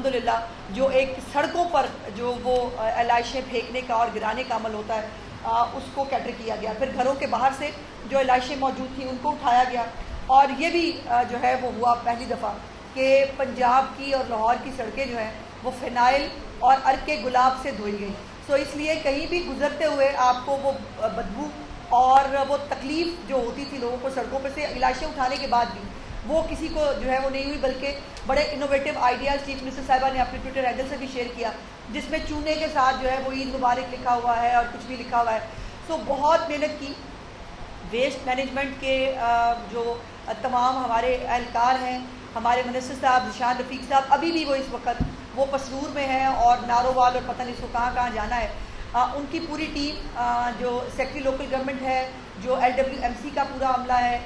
الحمدللہ جو ایک سڑکوں پر جو وہ علائشیں پھینکنے کا اور گرانے کا عمل ہوتا ہے اس کو کیٹر کیا گیا. پھر گھروں کے باہر سے جو علائشیں موجود تھیں ان کو اٹھایا گیا, اور یہ بھی جو ہے وہ ہوا پہلی دفعہ کہ پنجاب کی اور لاہور کی سڑکیں جو ہیں وہ فینائل اور عرق گلاب سے دھوئی گئی. سو اس لیے کہیں بھی گزرتے ہوئے آپ کو وہ بدبو اور وہ تکلیف جو ہوتی تھی لوگوں کو سڑکوں پہ سے علائشیں اٹھانے کے بعد بھی وہ کسی کو جو ہے وہ نہیں ہوئی, بلکہ بڑے انوویٹو آئیڈیاز چیف منسٹر صاحبہ نے اپنے ٹویٹر ہینڈل سے بھی شیئر کیا, جس میں چونے کے ساتھ جو ہے وہ عید مبارک لکھا ہوا ہے اور کچھ بھی لکھا ہوا ہے. سو بہت محنت کی. ویسٹ مینجمنٹ کے جو تمام ہمارے اہلکار ہیں, ہمارے منسٹر صاحب ذیشان رفیق صاحب, ابھی بھی وہ اس وقت وہ پسرور میں ہیں اور نارووال اور پتہ نہیں اس کو کہاں کہاں جانا ہے. ان کی پوری ٹیم جو سیکٹری لوکل گورنمنٹ ہے, جو LWMC کا پورا عملہ ہے,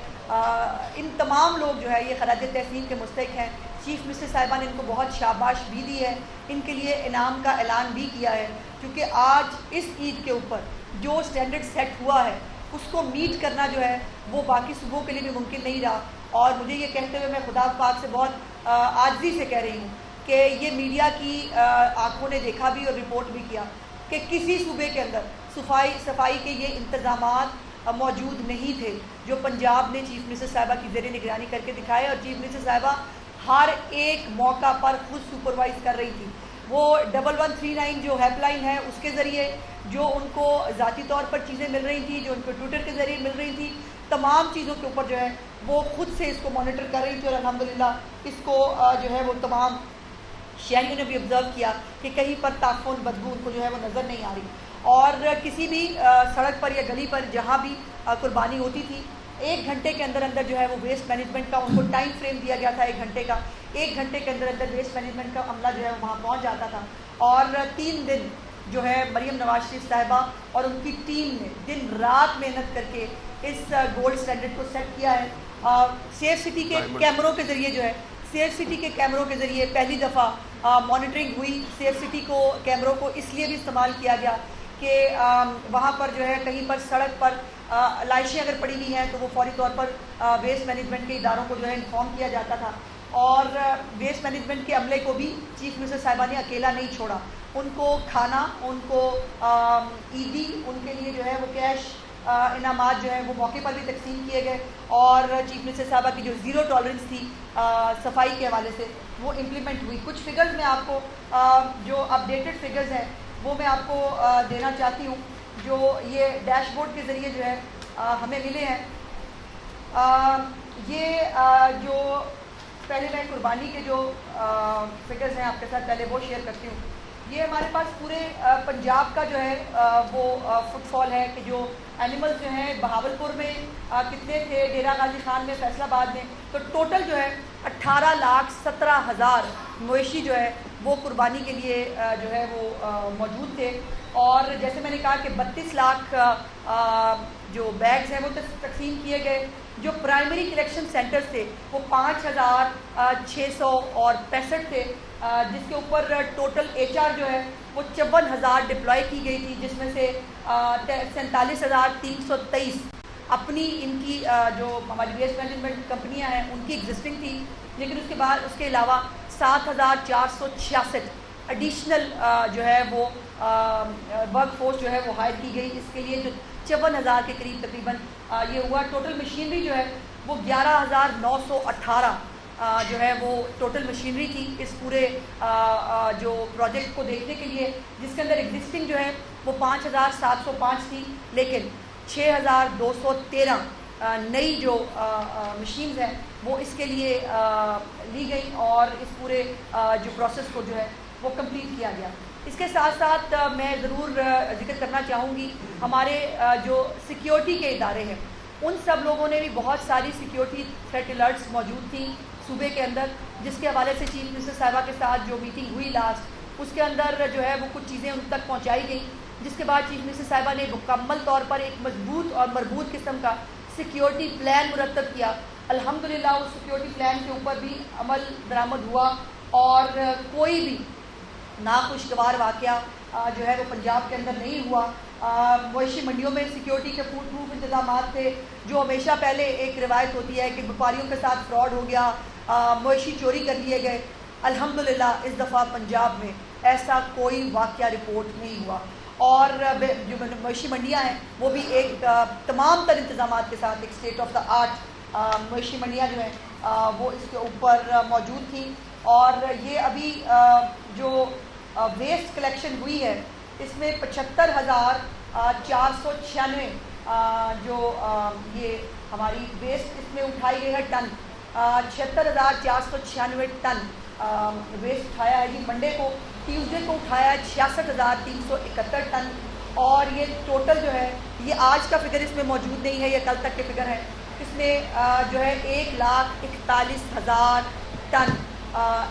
ان تمام لوگ جو ہے یہ خراج تحسین کے مستحق ہیں. چیف منسٹر صاحبہ نے ان کو بہت شاباش بھی دی ہے, ان کے لیے انعام کا اعلان بھی کیا ہے, کیونکہ آج اس عید کے اوپر جو سٹینڈرڈ سیٹ ہوا ہے اس کو میٹ کرنا جو ہے وہ باقی صوبوں کے لیے بھی ممکن نہیں رہا. اور مجھے یہ کہتے ہوئے میں خدا پاک سے بہت عاجزی سے کہہ رہی ہوں کہ یہ میڈیا کی آنکھوں نے دیکھا بھی اور رپورٹ بھی کیا کہ کسی صوبے کے اندر صفائی کے یہ انتظامات موجود نہیں تھے جو پنجاب نے چیف منسٹر صاحبہ کی زیر نگرانی کر کے دکھائے. اور چیف منسٹر صاحبہ ہر ایک موقع پر خود سپروائز کر رہی تھی. وہ 1139 جو ہیلپ لائن ہے اس کے ذریعے جو ان کو ذاتی طور پر چیزیں مل رہی تھیں, جو ان کو ٹویٹر کے ذریعے مل رہی تھی, تمام چیزوں کے اوپر جو ہے وہ خود سے اس کو مانیٹر کر رہی تھی. اور الحمدللہ اس کو جو ہے وہ تمام شہریوں نے بھی آبزرو کیا کہ کہیں پر تعفن بدبو ان کو جو ہے وہ نظر نہیں آ رہی. اور کسی بھی سڑک پر یا گلی پر جہاں بھی قربانی ہوتی تھی 1 گھنٹے کے اندر اندر جو ہے وہ ویسٹ مینجمنٹ کا ان کو ٹائم فریم دیا گیا تھا 1 گھنٹے کا. 1 گھنٹے کے اندر اندر ویسٹ مینجمنٹ کا عملہ جو ہے وہاں پہنچ جاتا تھا. اور 3 دن جو ہے مریم نواز شریف صاحبہ اور ان کی ٹیم نے دن رات محنت کر کے اس گولڈ سٹینڈرڈ کو سیٹ کیا ہے. سیف سٹی کے کیمروں کے ذریعے جو ہے سیف سٹی کے کیمروں کے ذریعے پہلی دفعہ مانیٹرنگ ہوئی. سیف سٹی کو کیمروں کو اس لیے بھی استعمال کیا گیا کہ وہاں پر جو ہے کہیں پر سڑک پر علائشیں اگر پڑی ہوئی ہیں تو وہ فوری طور پر ویسٹ مینجمنٹ کے اداروں کو جو ہے انفارم کیا جاتا تھا. اور ویسٹ مینجمنٹ کے عملے کو بھی چیف منسٹر صاحبہ نے اکیلا نہیں چھوڑا. ان کو کھانا, ان کو عیدی, ان کے لیے جو ہے وہ کیش انعامات جو ہیں وہ موقع پر بھی تقسیم کیے گئے. اور چیف منسٹر صاحبہ کی جو زیرو ٹالرنس تھی صفائی کے حوالے سے وہ امپلیمنٹ ہوئی. کچھ فگرز میں آپ کو جو اپڈیٹڈ فگرز ہیں وہ میں آپ کو دینا چاہتی ہوں, جو یہ ڈیش بورڈ کے ذریعے جو ہے ہمیں ملے ہیں. یہ جو پہلے میں قربانی کے جو فگرز ہیں آپ کے ساتھ پہلے وہ شیئر کرتی ہوں. یہ ہمارے پاس پورے پنجاب کا جو ہے وہ فٹ فال ہے کہ جو اینیملز جو ہیں بہاولپور میں کتنے تھے, ڈیرہ غازی خان میں, فیصل آباد میں, تو ٹوٹل جو ہے 18,17,000 مویشی جو ہے وہ قربانی کے لیے جو ہے وہ موجود تھے. اور جیسے میں نے کہا کہ 32 لاکھ جو بیگز ہیں وہ تقسیم کیے گئے. جو پرائمری کلیکشن سینٹرز تھے وہ 5,665 تھے, جس کے اوپر ٹوٹل HR جو ہے وہ 54,000 ڈپلائی کی گئی تھی, جس میں سے 47,323 اپنی ان کی جو ہماری ویسٹ مینجمنٹ کمپنیاں ہیں ان کی ایگزسٹنگ تھی. لیکن اس کے بعد اس کے علاوہ 7,466 ایڈیشنل جو ہے وہ ورک فورس جو ہے وہ ہائر کی گئی. اس کے لیے جو 54,000 کے قریب تقریباً یہ ہوا. ٹوٹل مشینری جو ہے وہ 11,918 جو ہے وہ ٹوٹل مشینری تھی اس پورے جو پروجیکٹ کو دیکھنے کے لیے, جس کے اندر ایگزسٹنگ جو ہے وہ 5,705 تھی, لیکن 6,213 نئی جو مشینز ہیں وہ اس کے لیے لی گئی اور اس پورے جو پروسیس کو جو ہے وہ کمپلیٹ کیا گیا. اس کے ساتھ ساتھ میں ضرور ذکر کرنا چاہوں گی ہمارے جو سیکیورٹی کے ادارے ہیں ان سب لوگوں نے بھی بہت ساری سیکیورٹی تھریٹ الرٹس موجود تھیں صوبے کے اندر, جس کے حوالے سے چیف منسٹر صاحبہ کے ساتھ جو میٹنگ ہوئی لاسٹ اس کے اندر جو ہے وہ کچھ چیزیں ان تک پہنچائی گئیں, جس کے بعد چیف منسٹر صاحبہ نے مکمل طور پر ایک مضبوط اور مربوط قسم کا سیکیورٹی پلان مرتب کیا. الحمدللہ اس سیکیورٹی پلان کے اوپر بھی عمل درآمد ہوا اور کوئی بھی ناخوشگوار واقعہ جو ہے وہ پنجاب کے اندر نہیں ہوا. مویشی منڈیوں میں سیکیورٹی کے فوڈ پروف انتظامات تھے, جو ہمیشہ پہلے ایک روایت ہوتی ہے کہ وپاریوں کے ساتھ فراڈ ہو گیا, مویشی چوری کر لیے گئے. الحمدللہ اس دفعہ پنجاب میں ایسا کوئی واقعہ رپورٹ نہیں ہوا، اور جو مویشی منڈیاں ہیں وہ بھی ایک تمام تر انتظامات کے ساتھ ایک اسٹیٹ آف دا آرٹ مویشی منڈیاں جو ہیں وہ اس کے اوپر موجود تھیں. اور یہ ابھی جو ویسٹ کلیکشن ہوئی ہے اس میں 75,496 جو یہ ہماری ویسٹ اس میں اٹھائی گئی ہے ٹن، 76,496 ٹن ویسٹ اٹھایا ہے. یہ منڈے کو ٹیوزڈے کو اٹھایا ہے 66,371 ٹن، اور یہ ٹوٹل جو ہے یہ آج کا فگر اس میں موجود نہیں ہے، یہ کل تک کے فگر ہے. اس میں جو ہے 1,41,000 ٹن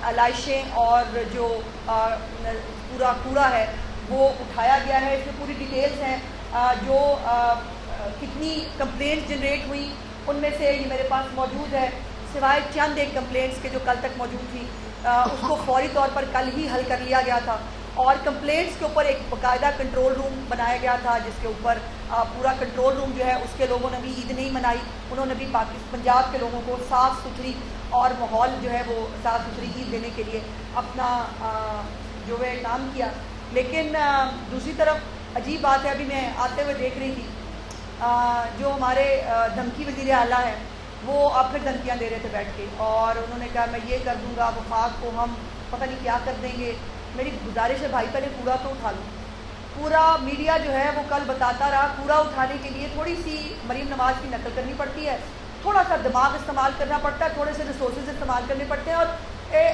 علائشیں اور جو پورا کوڑا ہے وہ اٹھایا گیا ہے. اس میں پوری ڈیٹیلز ہیں جو کتنی کمپلینٹس جنریٹ ہوئی ان میں سے یہ میرے پاس موجود ہے، سوائے چند ایک کمپلینٹس کے جو کل تک موجود تھی اس کو فوری طور پر کل ہی حل کر لیا گیا تھا. اور کمپلینٹس کے اوپر ایک باقاعدہ کنٹرول روم بنایا گیا تھا جس کے اوپر پورا کنٹرول روم جو ہے اس کے لوگوں نے بھی عید نہیں منائی، انہوں نے بھی پنجاب کے لوگوں کو صاف ستھری اور ماحول جو ہے وہ صاف ستھری عید دینے کے لیے اپنا جو ہے کام کیا. لیکن دوسری طرف عجیب بات ہے، ابھی میں آتے ہوئے دیکھ رہی تھی جو ہمارے دھمکی وزیر اعلیٰ ہیں وہ اب پھر دھمکیاں دے رہے تھے بیٹھ کے، اور انہوں نے کہا میں یہ کر دوں گا، وفاق کو ہم پتہ نہیں کیا کر دیں گے. میری گزارش ہے بھائی پہلے کوڑا تو اٹھا لوں. پورا میڈیا جو ہے وہ کل بتاتا رہا کوڑا اٹھانے کے لیے تھوڑی سی مریم نواز کی نقل کرنی پڑتی ہے، تھوڑا سا دماغ استعمال کرنا پڑتا ہے، تھوڑے سے ریسورسز استعمال کرنے پڑتے ہیں، اور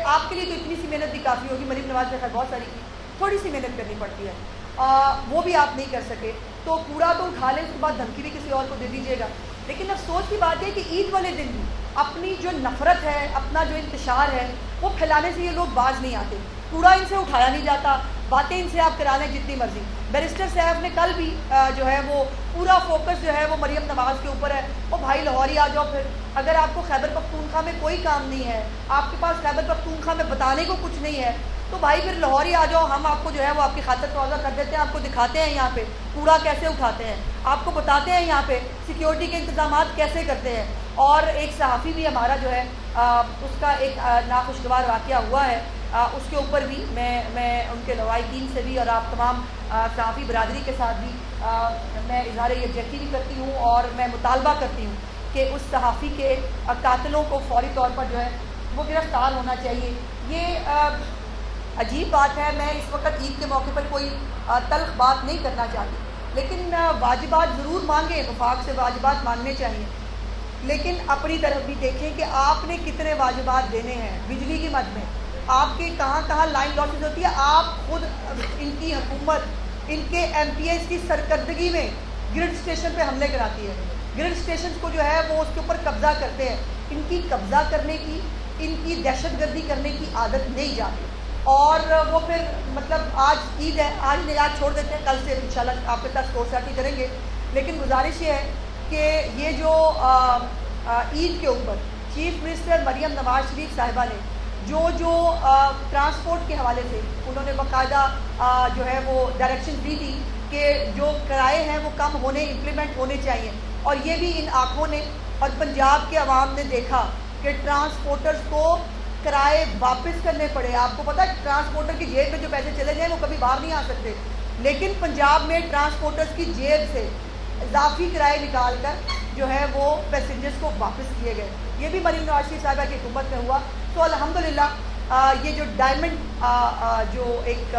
آپ کے لیے تو اتنی سی محنت بھی کافی ہوگی. مریم نواز نے خیر بہت ساری کی، تھوڑی سی محنت کرنی پڑتی ہے، وہ بھی آپ نہیں کر سکے. تو کوڑا تو اٹھا لیں، اس کے بعد دھمکی بھی کسی اور کو دے دیجیے گا. لیکن افسوس کی بات ہے کہ عید والے دن بھی اپنی جو نفرت ہے، اپنا جو انتشار ہے وہ پھیلانے سے یہ لوگ باز نہیں آتے. کوڑا ان سے اٹھایا نہیں جاتا، باتیں ان سے آپ کرا لیں جتنی مرضی. بیرسٹر صاحب نے کل بھی جو ہے وہ پورا فوکس جو ہے وہ مریم نواز کے اوپر ہے. وہ بھائی لاہور ہی آ جاؤ، پھر اگر آپ کو خیبر پختونخوا میں کوئی کام نہیں ہے، آپ کے پاس خیبر پختونخوا میں بتانے کو کچھ نہیں ہے، تو بھائی پھر لاہور ہی آ جاؤ، ہم آپ کو جو ہے وہ آپ کی خاطر توازہ کر دیتے ہیں، آپ کو دکھاتے ہیں یہاں پہ کوڑا کیسے اٹھاتے ہیں، آپ کو بتاتے ہیں یہاں پہ سیکیورٹی کے انتظامات کیسے کرتے ہیں. اور ایک صحافی بھی ہمارا جو ہے اس کا ایک ناخوشگوار واقعہ ہوا ہے، اس کے اوپر بھی میں ان کے لوائقین سے بھی اور آپ تمام صحافی برادری کے ساتھ بھی میں اظہار یکجہتی بھی کرتی ہوں، اور میں مطالبہ کرتی ہوں کہ اس صحافی کے قاتلوں کو فوری طور پر جو ہے وہ گرفتار ہونا چاہیے. یہ عجیب بات ہے، میں اس وقت عید کے موقع پر کوئی تلخ بات نہیں کرنا چاہتی، لیکن واجبات ضرور مانگیں، وفاق سے واجبات مانگنے چاہیے، لیکن اپنی طرف بھی دیکھیں کہ آپ نے کتنے واجبات دینے ہیں. بجلی کی مد میں آپ کے کہاں کہاں لائن لاسز ہوتی ہے، آپ خود ان کی حکومت ان کے ایم پی ایس کی سرکردگی میں گرڈ اسٹیشن پہ حملے کراتی ہے. گرڈ اسٹیشن کو جو ہے وہ اس کے اوپر قبضہ کرتے ہیں. ان کی قبضہ کرنے کی، ان کی دہشت گردی کرنے کی عادت نہیں جاتی، اور وہ پھر مطلب آج عید ہے، آج نجات چھوڑ دیتے ہیں، کل سے انشاءاللہ آپ کے ساتھ سوسائٹی کریں گے. لیکن گزارش یہ ہے کہ یہ جو عید کے اوپر چیف منسٹر مریم نواز شریف صاحبہ نے جو ٹرانسپورٹ کے حوالے سے انہوں نے باقاعدہ جو ہے وہ ڈائریکشن دی تھی کہ جو کرائے ہیں وہ کم ہونے امپلیمنٹ ہونے چاہیے، اور یہ بھی ان آنکھوں نے اور پنجاب کے عوام نے دیکھا کہ ٹرانسپورٹرز کو کرائے واپس کرنے پڑے. آپ کو پتہ ہے ٹرانسپورٹر کی جیب میں جو پیسے چلے جائیں وہ کبھی باہر نہیں آ سکتے، لیکن پنجاب میں ٹرانسپورٹرز کی جیب سے اضافی کرائے نکال کر جو ہے وہ پیسنجرز کو واپس کیے گئے. یہ بھی مریم نواز شریف صاحبہ کی حکومت میں ہوا. تو الحمدللہ یہ جو ڈائمنڈ جو ایک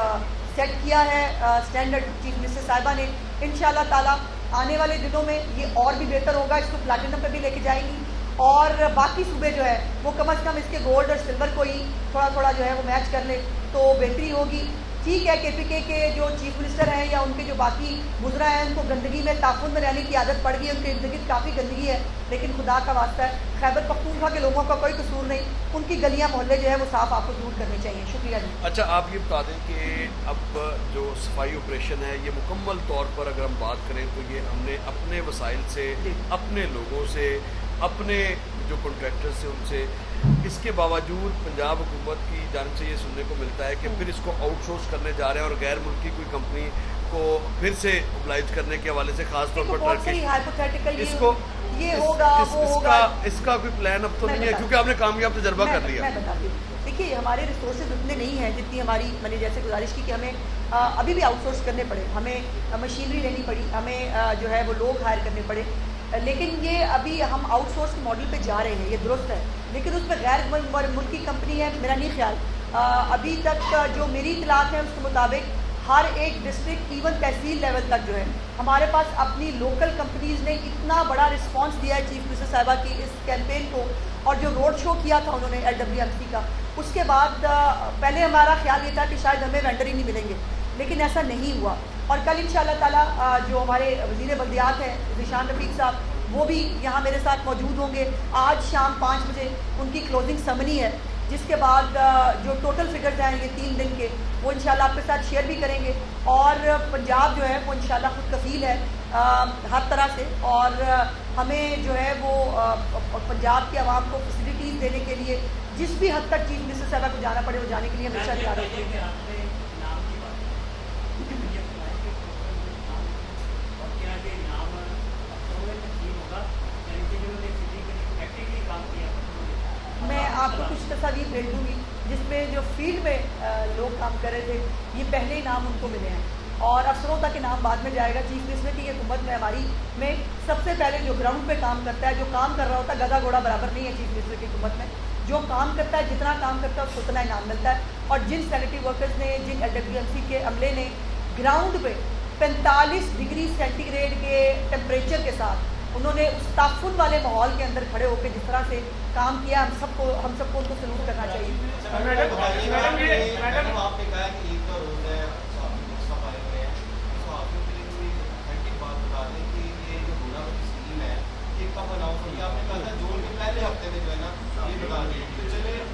سیٹ کیا ہے اسٹینڈرڈ چیف منسٹر صاحبہ نے، انشاءاللہ تعالیٰ آنے والے دنوں میں یہ اور بھی بہتر ہوگا. اس کو پلاٹینم پہ بھی لے کے جائیں گی، اور باقی صوبے جو ہے وہ کم از کم اس کے گولڈ اور سلور کو ہی تھوڑا تھوڑا جو ہے وہ میچ کر لے تو بہتری ہوگی. ٹھیک ہے کے پی کے جو چیف منسٹر ہیں یا ان کے جو باقی وزراء ہیں ان کو گندگی میں تعفن میں رہنے کی عادت پڑ گئی ہے، ان کے ارد گرد کافی گندگی ہے، لیکن خدا کا واسطہ ہے خیبر پختونخوا کے لوگوں کا کوئی قصور نہیں، ان کی گلیاں محلے جو ہے وہ صاف آپ کو ضرور کرنے چاہیے. شکریہ جی. اچھا آپ یہ بتا دیں کہ اب جو صفائی آپریشن ہے یہ مکمل طور پر اگر ہم بات کریں تو یہ ہم نے اپنے وسائل سے، اپنے لوگوں سے، اپنے جو کنٹریکٹر سے ان سے، اس کے باوجود پنجاب حکومت کی جانب سے یہ سننے کو ملتا ہے کہ پھر اس کو آؤٹ سورس کرنے جا رہے ہیں اور غیر ملکی کوئی کمپنی کو پھر سے اوبلائج کرنے کے حوالے سے خاص طور پر اس کو اس کا کوئی پلان اب تو نہیں ہے کیونکہ آپ نے کامیاب تجربہ کر لیا. دیکھیے ہمارے ریسورسز اتنے نہیں ہیں جتنی ہماری میں نے جیسے گزارش کی کہ ہمیں ابھی بھی آؤٹ سورس کرنے پڑے, ہمیں مشینری لینی پڑی, ہمیں جو ہے وہ لوگ ہائر کرنے پڑے, لیکن یہ ابھی ہم آؤٹ سورس کے ماڈل پہ جا رہے ہیں, یہ درست ہے, لیکن اس پہ غیر ملکی کمپنی ہے میرا نہیں خیال. ابھی تک جو میری اطلاعات ہیں اس کے مطابق ہر ایک ڈسٹرکٹ ایون تحصیل لیول تک جو ہے ہمارے پاس اپنی لوکل کمپنیز نے اتنا بڑا رسپانس دیا ہے چیف منسٹر صاحبہ کی اس کیمپین کو, اور جو روڈ شو کیا تھا انہوں نے LWMC کا, اس کے بعد پہلے ہمارا خیال یہ تھا کہ شاید ہمیں وینڈر ہی نہیں ملیں گے, لیکن ایسا نہیں ہوا. اور کل انشاءاللہ تعالیٰ جو ہمارے وزیر بلدیات ہیں ذیشان رفیق صاحب وہ بھی یہاں میرے ساتھ موجود ہوں گے. آج شام 5 بجے ان کی کلوزنگ سرمنی ہے, جس کے بعد جو ٹوٹل فگرز ہیں یہ 3 دن کے وہ انشاءاللہ آپ کے ساتھ شیئر بھی کریں گے. اور پنجاب جو ہے وہ انشاءاللہ خود کفیل ہے ہر طرح سے, اور ہمیں جو ہے وہ پنجاب کے عوام کو فیسلٹیز دینے کے لیے جس بھی حد تک چیف منسٹر صاحبہ کو جانا پڑے وہ جانے کے لیے ہمیشہ تیار رہیں گے. میں آپ کو کچھ تصاویر بھیج دوں گی جس میں جو فیلڈ میں لوگ کام کر رہے تھے یہ پہلے ہی نام ان کو ملے ہیں, اور افسروں تک کے نام بعد میں جائے گا. چیف منسٹر کی یہ حکومت میں ہماری میں سب سے پہلے جو گراؤنڈ پہ کام کرتا ہے, جو کام کر رہا ہوتا ہے, گدھا گھوڑا برابر نہیں ہے چیف منسٹر کی حکومت میں. جو کام کرتا ہے, جتنا کام کرتا ہے اس کو اتنا انعام ملتا ہے. اور جن سینیٹری ورکرز نے, جن LWMC کے عملے نے گراؤنڈ پہ 45 ڈگری سینٹی گریڈ کے ٹیمپریچر کے ساتھ انہوں نے اس تعفن والے ماحول کے اندر کھڑے ہو کے جس طرح سے کام کیا, ہم سب کو ان کو سلوٹ کرنا چاہیے.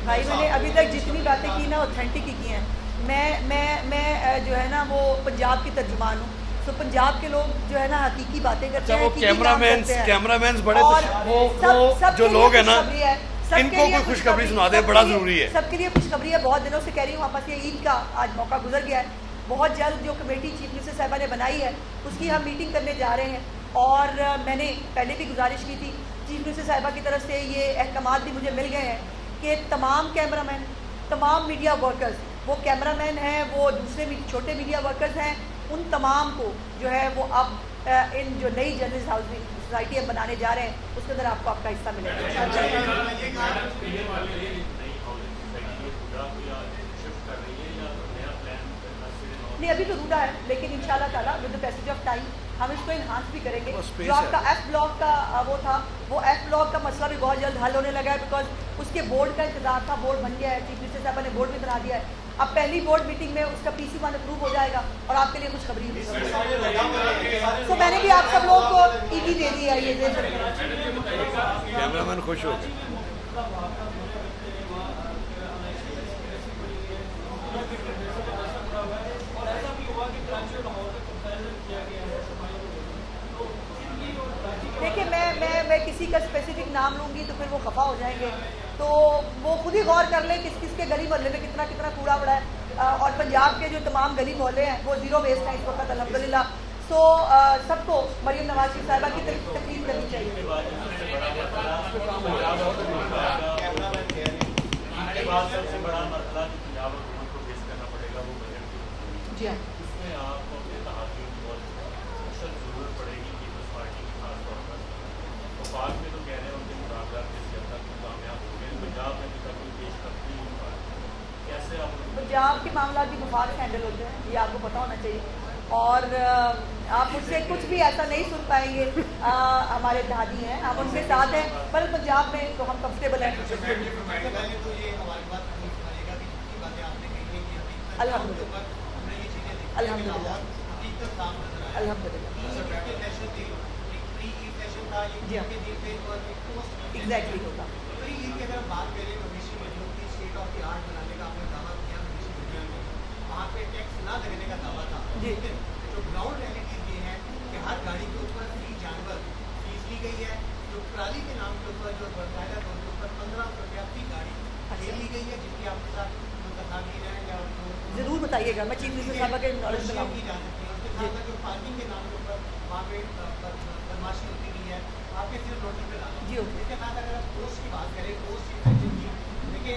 بھائی میں نے ابھی تک جتنی باتیں کی نا اوتھینٹک ہی کی ہیں. میں جو ہے نا وہ پنجاب کی ترجمان ہوں, تو پنجاب کے لوگ جو ہے نا حقیقی باتیں کرتے ہیں. وہ کیمرہ مینز بڑے وہ جو لوگ ہیں نا ان کو کوئی خوشخبری سنا دیں, بڑا ضروری ہے. سب کے لیے خوشخبری ہے. بہت دنوں سے کہہ رہی ہوں واپس, یہ عید کا آج موقع گزر گیا ہے. بہت جلد جو کمیٹی چیف منسٹر صاحبہ نے بنائی ہے اس کی ہم میٹنگ کرنے جا رہے ہیں, اور میں نے پہلے بھی گزارش کی تھی چیف منسٹر صاحبہ کی طرف سے, یہ احکامات بھی مجھے مل گئے ہیں کہ تمام کیمرہ مین, تمام میڈیا ورکرز, وہ کیمرہ مین ہیں, وہ دوسرے چھوٹے میڈیا ورکرز ہیں, ان تمام کو جو ہے وہ اب ان جو نئی جرنلسٹ ہاؤسنگ سوسائٹی ہم بنانے جا رہے ہیں اس کے اندر آپ کو آپ کا حصہ ملے گا. نہیں ابھی تو روڈا ہے, لیکن انشاءاللہ تعالیٰ with the passage of time ہم اس کو انہانس بھی کریں گے. جو آپ کا ایف بلاک کا وہ تھا, وہ ایف بلاک کا مسئلہ بھی بہت جلد حل ہونے لگا ہے, بیکاز اس کے بورڈ کا انتظار تھا. بورڈ بن گیا ہے, چیف منسٹر صاحبہ نے بورڈ بھی بنا دیا ہے. اب پہلی بورڈ میٹنگ میں اس کا PC1 اپروو ہو جائے گا اور آپ کے لیے خوشخبری ہوگی. تو میں نے بھی آپ سب لوگوں کو ED دے دی ہے. یہ کیمرہ مین خوش ہو گئے. دیکھیے میں کسی کا اسپیسیفک نام لوں گی تو پھر وہ خفا ہو جائیں گے, تو وہ خود ہی غور کر لیں کس کے گلی محلے میں کتنا کوڑا پڑا ہے. اور پنجاب کے جو تمام گلی محلے ہیں وہ زیرو ویسٹ ہیں اس وقت الحمدللہ. سو سب کو مریم نواز شریف صاحبہ کی تقریر کرنی چاہیے. جی ہاں, پنجاب کے معاملات بھی وفاق سے ہینڈل ہوتے ہیں, یہ آپ کو پتہ ہونا چاہیے. اور آپ مجھ سے کچھ بھی ایسا نہیں سن پائیں گے. ہمارے اتحادی ہیں, ہم ان کے ساتھ ہیں, پر پنجاب میں تو ہم کمفرٹیبل ہیں. الحمدللہ الحمدللہ الحمدللہ. جی ہاں ایگزیکٹلی ہوگا. جی جو گراؤنڈ ریئلٹیز یہ ہے کہ ہر گاڑی کے اوپر 30 جانور فیس لی گئی ہے. جو پرالی کے نام کے اوپر جو باقاعدہ طور کے اوپر 1500 روپیہ فی گاڑی لے لی گئی ہے, جس کی آپ کے ساتھ تصاویر ہیں یا ضرور بتائیے گا, میں چیف منسٹر صاحبہ کے نالج میں کی جا سکتی ہے. اس کے ساتھ جو پارکنگ کے نام کے اوپر وہاں پہ بدماشی ہوتی گئی ہے, آپ کے صرف نوٹس پہ ڈالا. جی اس کے ساتھ اگر آپ پوسٹ کی بات کریں, پوسٹ انفیکشن کی, دیکھیے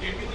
KPJ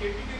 KPJ